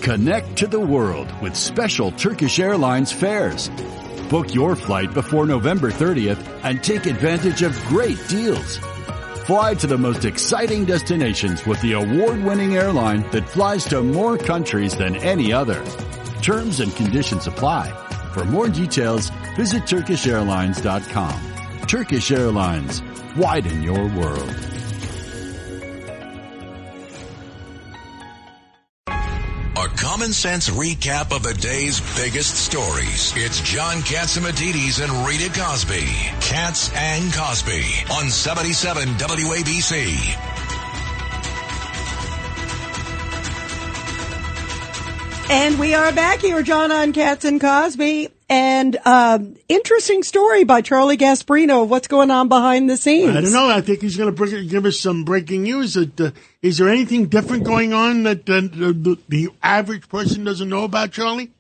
Connect to the world with special Turkish Airlines fares. Book your flight before November 30th and take advantage of great deals. Fly to the most exciting destinations with the award-winning airline that flies to more countries than any other. Terms and conditions apply. For more details, visit TurkishAirlines.com. Turkish Airlines. Widen your world. A common sense recap of the day's biggest stories. It's John Catsimatidis and Rita Cosby. Katz and Cosby on 77 WABC. And we are back here, John, on Katz and Cosby. And interesting story by Charlie Gasparino of what's going on behind the scenes. I don't know. I think he's going to give us some breaking news. Is there anything different going on that the average person doesn't know about, Charlie?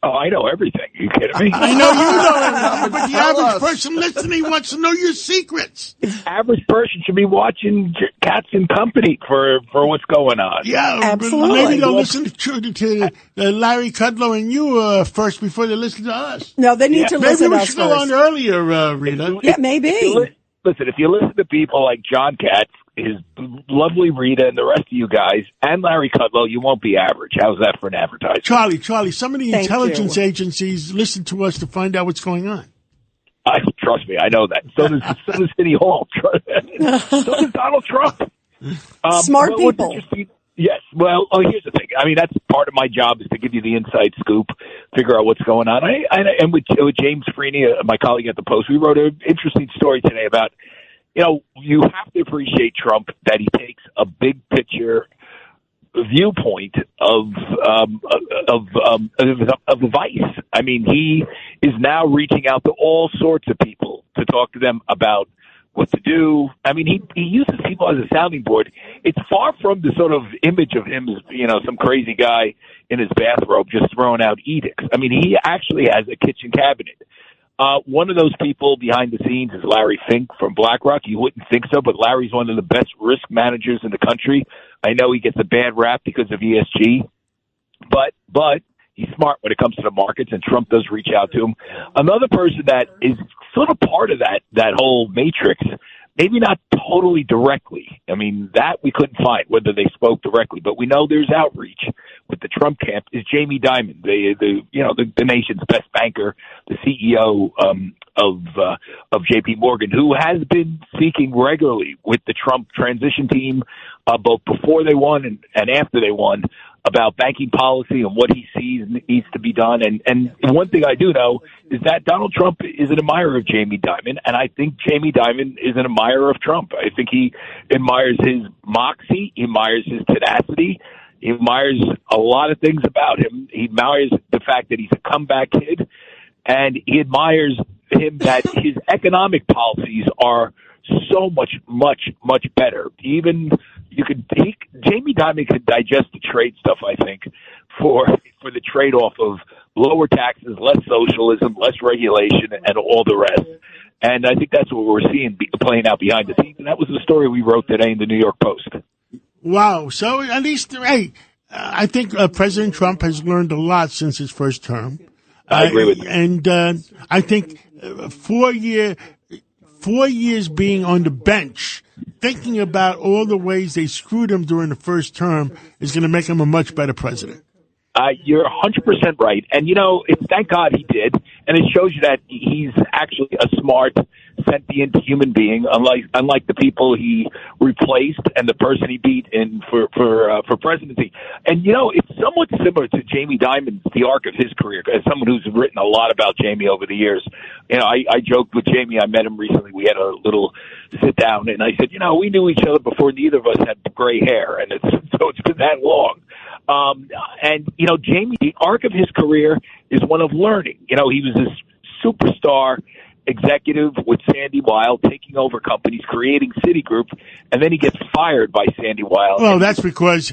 Oh, I know everything. Are you kidding me? I know you know everything, but the average person listening wants to know your secrets. Average person should be watching Katz and Company for what's going on. Yeah, absolutely. Maybe they'll listen to Larry Kudlow and you first before they listen to us. No, they need to listen to us first. Maybe we should go on earlier, Rita. Yeah, maybe. Listen, if you listen to people like John Katz, his lovely Rita, and the rest of you guys, and Larry Kudlow, you won't be average. How's that for an advertisement? Charlie, some of the intelligence agencies listen to us to find out what's going on. Trust me, I know that. So does City Hall. So does Donald Trump. Smart people. Yes. Well, here's the thing. I mean, that's part of my job is to give you the inside scoop, figure out what's going on. And with James Freeney, my colleague at the Post, we wrote an interesting story today about, you have to appreciate Trump that he takes a big picture viewpoint of advice. I mean, he is now reaching out to all sorts of people to talk to them about what to do. I mean, he uses people as a sounding board. It's far from the sort of image of him as, some crazy guy in his bathrobe just throwing out edicts. I mean, he actually has a kitchen cabinet. One of those people behind the scenes is Larry Fink from BlackRock. You wouldn't think so, but Larry's one of the best risk managers in the country. I know he gets a bad rap because of ESG, but he's smart when it comes to the markets, and Trump does reach out to him. Another person that is sort of part of that whole matrix, maybe not totally directly. I mean, that we couldn't find whether they spoke directly, but we know there's outreach with the Trump camp. Is Jamie Dimon, the nation's best banker, the CEO of J.P. Morgan, who has been speaking regularly with the Trump transition team, both before they won and after they won, about banking policy and what he sees needs to be done. And one thing I do know is that Donald Trump is an admirer of Jamie Dimon, and I think Jamie Dimon is an admirer of Trump. I think he admires his moxie, he admires his tenacity, he admires a lot of things about him. He admires the fact that he's a comeback kid, and he admires him that his economic policies are so much better. Even Jamie Dimon could digest the trade stuff, I think, for the trade-off of lower taxes, less socialism, less regulation, and all the rest. And I think that's what we're seeing playing out behind the scenes. And that was the story we wrote today in the New York Post. Wow. So at least, I think President Trump has learned a lot since his first term. I agree with you. And I think 4 years being on the bench, thinking about all the ways they screwed him during the first term is going to make him a much better president. You're 100% right. And, thank God he did. And it shows you that he's actually a smart, sentient human being, unlike the people he replaced and the person he beat in for presidency. And, it's somewhat similar to Jamie Dimon's, the arc of his career, as someone who's written a lot about Jamie over the years. I joked with Jamie. I met him recently. We had a little sit down, and I said, we knew each other before neither of us had gray hair, and so it's been that long. Jamie, the arc of his career is one of learning. He was this superstar executive with Sandy Weil, taking over companies, creating Citigroup, and then he gets fired by Sandy Weil. Well, that's because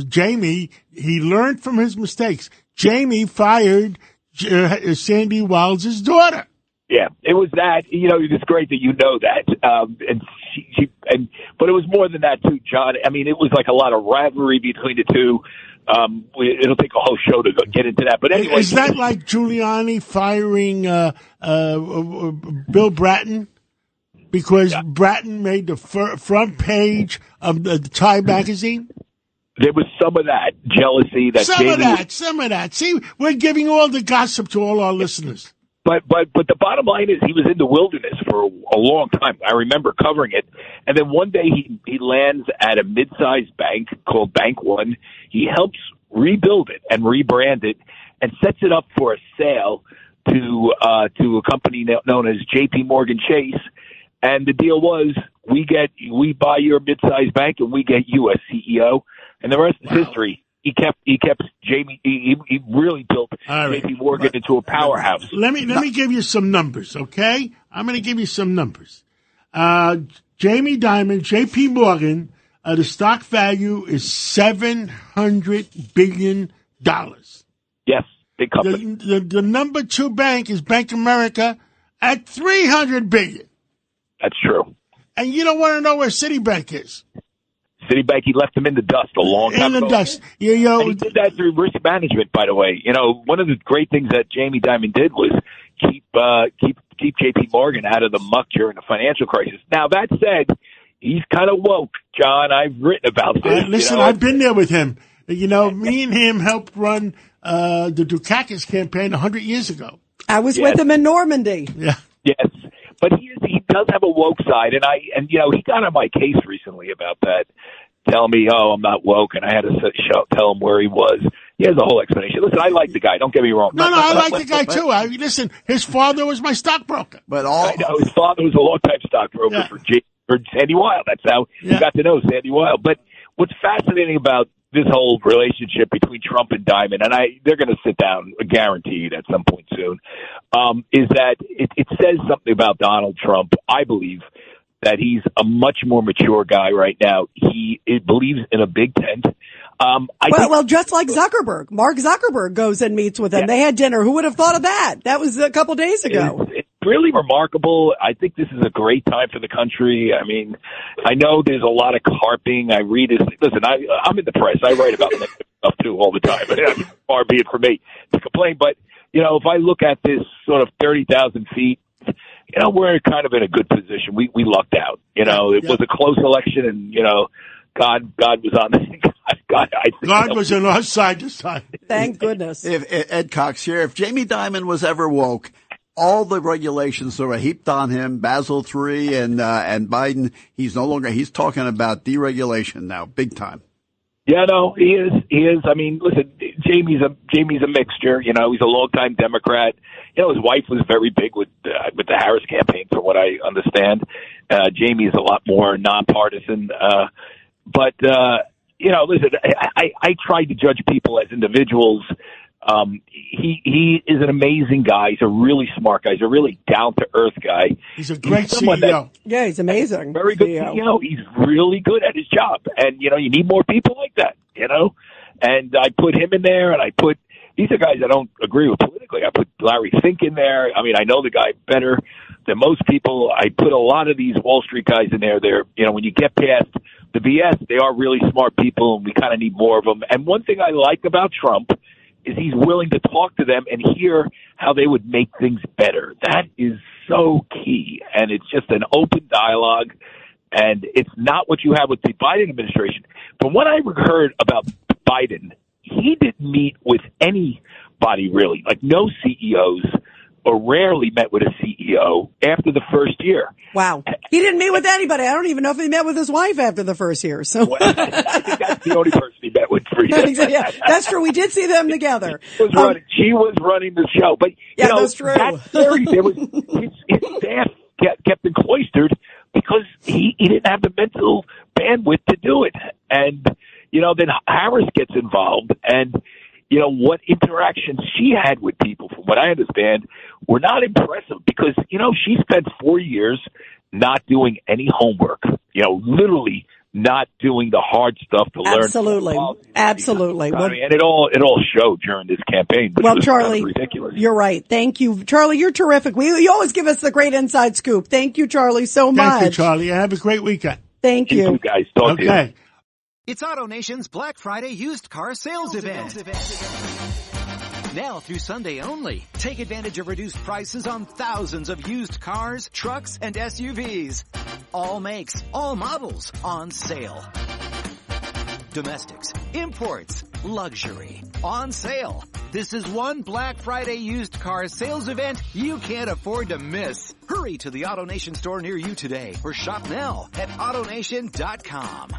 Jamie, he learned from his mistakes. Jamie fired Sandy Weil's daughter. Yeah, it was that. It's great that you know that. But it was more than that too, John. I mean, it was like a lot of rivalry between the two. It'll take a whole show to get into that. But anyway, is that like Giuliani firing Bill Bratton? Because Bratton made the front page of the Time magazine? There was some of that jealousy. Some of that. See, we're giving all the gossip to all our listeners. But the bottom line is he was in the wilderness for a long time. I remember covering it. And then one day he lands at a mid-sized bank called Bank One. He helps rebuild it and rebrand it and sets it up for a sale to a company known as J.P. Morgan Chase. And the deal was we buy your mid-sized bank and we get you as CEO. And the rest is history. He kept Jamie. He really built J.P. Morgan into a powerhouse. Let me give you some numbers, okay? I'm going to give you some numbers. Jamie Dimon, J.P. Morgan, the stock value is $700 billion. Yes, big company. The number two bank is Bank of America at $300 billion. That's true. And you don't want to know where Citibank is. Citibank, he left them in the dust a long time ago. In the dust. And he did that through risk management, by the way. One of the great things that Jamie Dimon did was keep J.P. Morgan out of the muck during the financial crisis. Now, that said, he's kind of woke, John. I've written about this. Listen, I've been there with him. Me and him helped run the Dukakis campaign 100 years ago. I was with him in Normandy. Yeah. Yes. But he does have a woke side, and he got on my case recently about that, telling me, "Oh, I'm not woke," and I had to tell him where he was. He has a whole explanation. Listen, I like the guy. Don't get me wrong. No, I like the guy too. Listen, his father was my stockbroker. I know his father was a long-time stockbroker for Sandy Weill. That's how he got to know Sandy Weill. But what's fascinating about this whole relationship between Trump and Dimon, and they're going to sit down, guaranteed, at some point soon, is that it says something about Donald Trump. I believe that he's a much more mature guy right now. He believes in a big tent. Well, just like Zuckerberg. Mark Zuckerberg goes and meets with him. Yeah. They had dinner. Who would have thought of that? That was a couple days ago. It's really remarkable. I think this is a great time for the country. I mean, I know there's a lot of carping. I read it. Listen, I'm in the press. I write about this stuff too all the time. Far be it from me to complain. But, if I look at this sort of 30,000 feet, we're kind of in a good position. We lucked out. It was a close election, and, God was on the God was on our side this time. Thank goodness. If Ed Cox here, if Jamie Dimon was ever woke, all the regulations that were heaped on him, Basel III and Biden, he's talking about deregulation now, big time. Yeah, no, he is. I mean, listen, Jamie's a mixture. He's a longtime Democrat. His wife was very big with the Harris campaign, from what I understand. Jamie is a lot more nonpartisan. But listen, I try to judge people as individuals. He is an amazing guy. He's a really smart guy. He's a really down-to-earth guy. He's a great CEO. He's amazing. Very good CEO. He's really good at his job. And, you need more people like that, And I put him in there, and these are guys I don't agree with politically. I put Larry Fink in there. I mean, I know the guy better than most people. I put a lot of these Wall Street guys in there. They're, when you get past the BS, they are really smart people, and we kind of need more of them. And one thing I like about Trump is he's willing to talk to them and hear how they would make things better. That is so key, and it's just an open dialogue, and it's not what you have with the Biden administration. But when I heard about Biden, he didn't meet with anybody really, like no CEOs, or rarely met with a CEO after the first year. Wow. He didn't meet with anybody. I don't even know if he met with his wife after the first year. So well, I think that's the only person he met with for years. Yeah, that's true. We did see them together. She was running the show. But, that's true. His staff kept him cloistered because he didn't have the mental bandwidth to do it. And, then Harris gets involved, and what interactions she had with people, from what I understand, were not impressive because, she spent 4 years not doing any homework, literally not doing the hard stuff to learn. Absolutely. Absolutely. Well, and it all showed during this campaign. Which was Charlie, kind of ridiculous. You're right. Thank you, Charlie. You're terrific. You always give us the great inside scoop. Thank you, Charlie, so much. Thank you, Charlie. Have a great weekend. Thank you. You guys. Talk to you. It's AutoNation's Black Friday used car sales event. Now through Sunday only. Take advantage of reduced prices on thousands of used cars, trucks, and SUVs. All makes, all models on sale. Domestics, imports, luxury, on sale. This is one Black Friday used car sales event you can't afford to miss. Hurry to the AutoNation store near you today or shop now at AutoNation.com.